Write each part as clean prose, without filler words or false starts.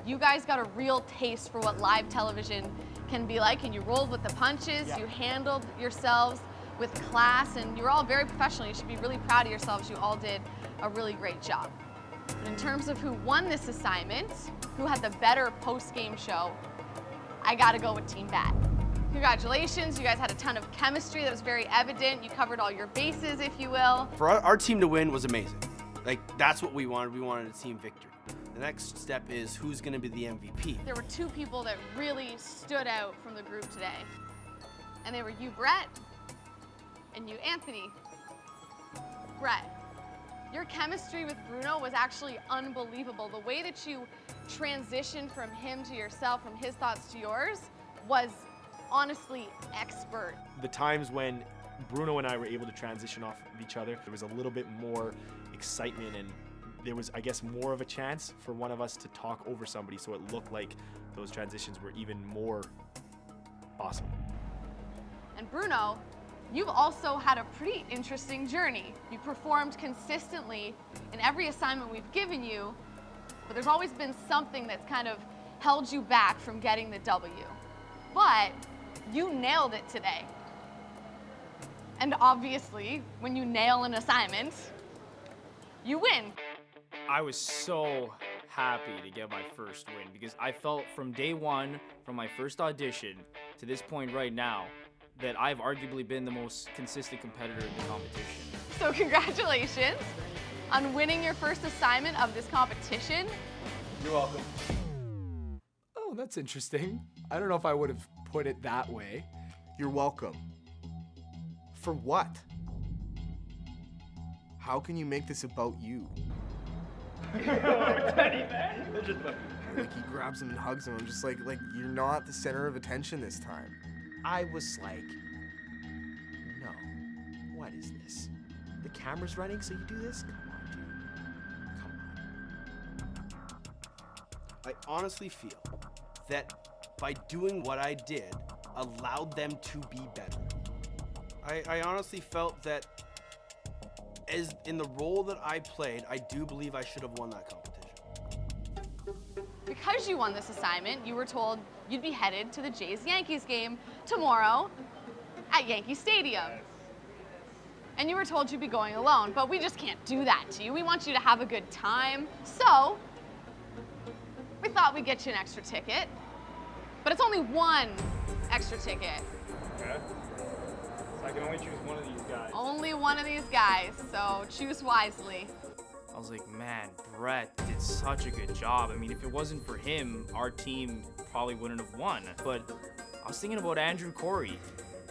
You guys got a real taste for what live television can be like, and you rolled with the punches, you handled yourselves with class, and you were all very professional. You should be really proud of yourselves. You all did a really great job. But in terms of who won this assignment, who had the better post-game show, I gotta go with Team Bat. Congratulations, you guys had a ton of chemistry that was very evident. You covered all your bases, if you will. For our team to win was amazing. Like, that's what we wanted. We wanted a team victory. The next step is who's gonna be the MVP. There were two people that really stood out from the group today. And they were you, Brett, and you, Anthony. Brett, your chemistry with Bruno was actually unbelievable. The way that you transitioned from him to yourself, from his thoughts to yours, was honestly expert. The times when Bruno and I were able to transition off of each other, there was a little bit more excitement, and there was, I guess, more of a chance for one of us to talk over somebody, so it looked like those transitions were even more awesome. And Bruno, you've also had a pretty interesting journey. You performed consistently in every assignment we've given you, but there's always been something that's kind of held you back from getting the W. But you nailed it today. And obviously, when you nail an assignment, you win. I was so happy to get my first win because I felt from day one, from my first audition to this point right now, that I've arguably been the most consistent competitor in the competition. So congratulations on winning your first assignment of this competition. You're welcome. Oh, that's interesting. I don't know if I would have put it that way. You're welcome. For what? How can you make this about you? Like, he grabs him and hugs him. I'm just like you're not the center of attention this time. I was like, no, what is this? The camera's running, so you do this? Come on, dude. Come on. I honestly feel that by doing what I did, allowed them to be better. I honestly felt that as in the role that I played, I do believe I should have won that competition. Because you won this assignment, you were told you'd be headed to the Jays-Yankees game tomorrow at Yankee Stadium. And you were told you'd be going alone, but we just can't do that to you. We want you to have a good time. So, we thought we'd get you an extra ticket, but it's only one extra ticket. Okay. So I can only choose one of these guys. Only one of these guys, so choose wisely. I was like, man, Brett did such a good job. I mean, if it wasn't for him, our team probably wouldn't have won. But I was thinking about Andrew Corey.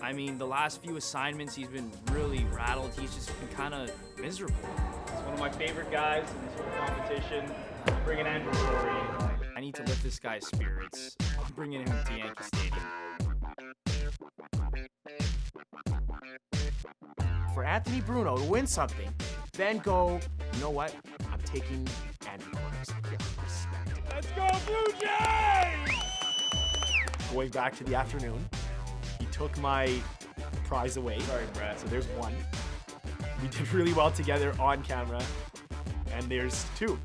I mean, the last few assignments, he's been really rattled. He's just been kind of miserable. He's one of my favorite guys in this whole competition. I'm bringing Andrew Corey. I need to lift this guy's spirits. I'm bringing him to Yankee Stadium. For Anthony Bruno to win something, then go, you know what? I'm taking Andrew Corey. Respect. Let's go, Blue Jays! Going back to the afternoon, he took my prize away. Sorry, Brad. So there's one. We did really well together on camera, and there's two.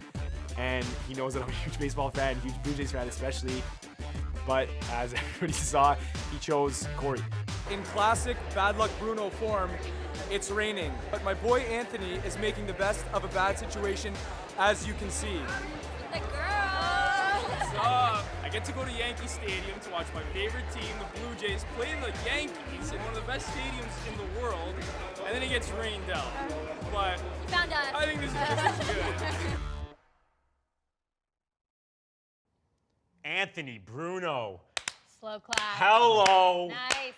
And he knows that I'm a huge baseball fan, huge Blue Jays fan especially. But as everybody saw, he chose Corey. In classic bad luck Bruno form, it's raining, but my boy Anthony is making the best of a bad situation, as you can see. The girl! What's up? I get to go to Yankee Stadium to watch my favorite team, the Blue Jays, play the Yankees in one of the best stadiums in the world, and then it gets rained out. But Found us. I think this is just as good. Anthony Bruno. Slow clap. Hello. Nice.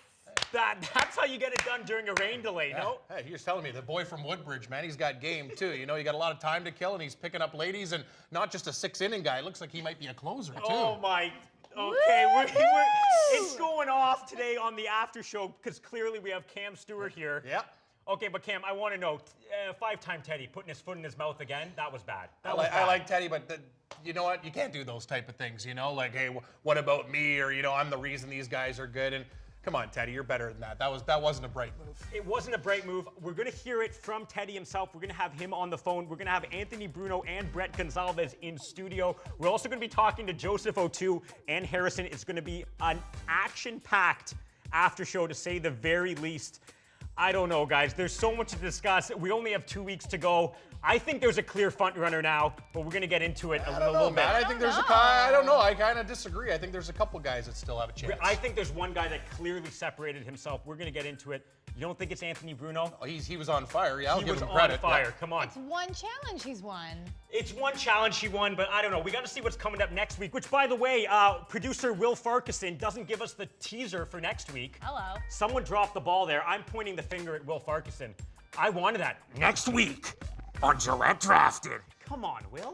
That's how you get it done during a rain delay, no? Hey, he was telling me, the boy from Woodbridge, man, he's got game too. You know, you got a lot of time to kill, and he's picking up ladies, and not just a 6-inning guy. It looks like he might be a closer too. Oh my. Okay, it's going off today on the after show because clearly we have Cam Stewart here. Yep. Okay, but Cam, I want to know, five-time Teddy putting his foot in his mouth again, that was bad. I like Teddy, but you know what? You can't do those type of things, you know? Like, hey, what about me? Or, you know, I'm the reason these guys are good. And Come on, Teddy, you're better than that. That wasn't a bright move. It wasn't a bright move. We're going to hear it from Teddy himself. We're going to have him on the phone. We're going to have Anthony Bruno and Brett Gonzalez in studio. We're also going to be talking to Joseph O'Toole and Harrison. It's going to be an action-packed after show, to say the very least. I don't know, guys. There's so much to discuss. We only have 2 weeks to go. I think there's a clear front runner now, but we're going to get into it a little bit. Matt. I think there's I don't know. I kind of disagree. I think there's a couple guys that still have a chance. I think there's one guy that clearly separated himself. We're going to get into it. You don't think it's Anthony Bruno? Oh, he was on fire. Yeah, I'll give him He credit. was on fire. Come on. It's one challenge he's won. It's one challenge he won, but I don't know. We got to see what's coming up next week, which, by the way, producer Will Farquharson doesn't give us the teaser for next week. Hello. Someone dropped the ball there. I'm pointing the finger at Will Farquharson. I wanted that next week on Gillette Drafted. Come on, Will.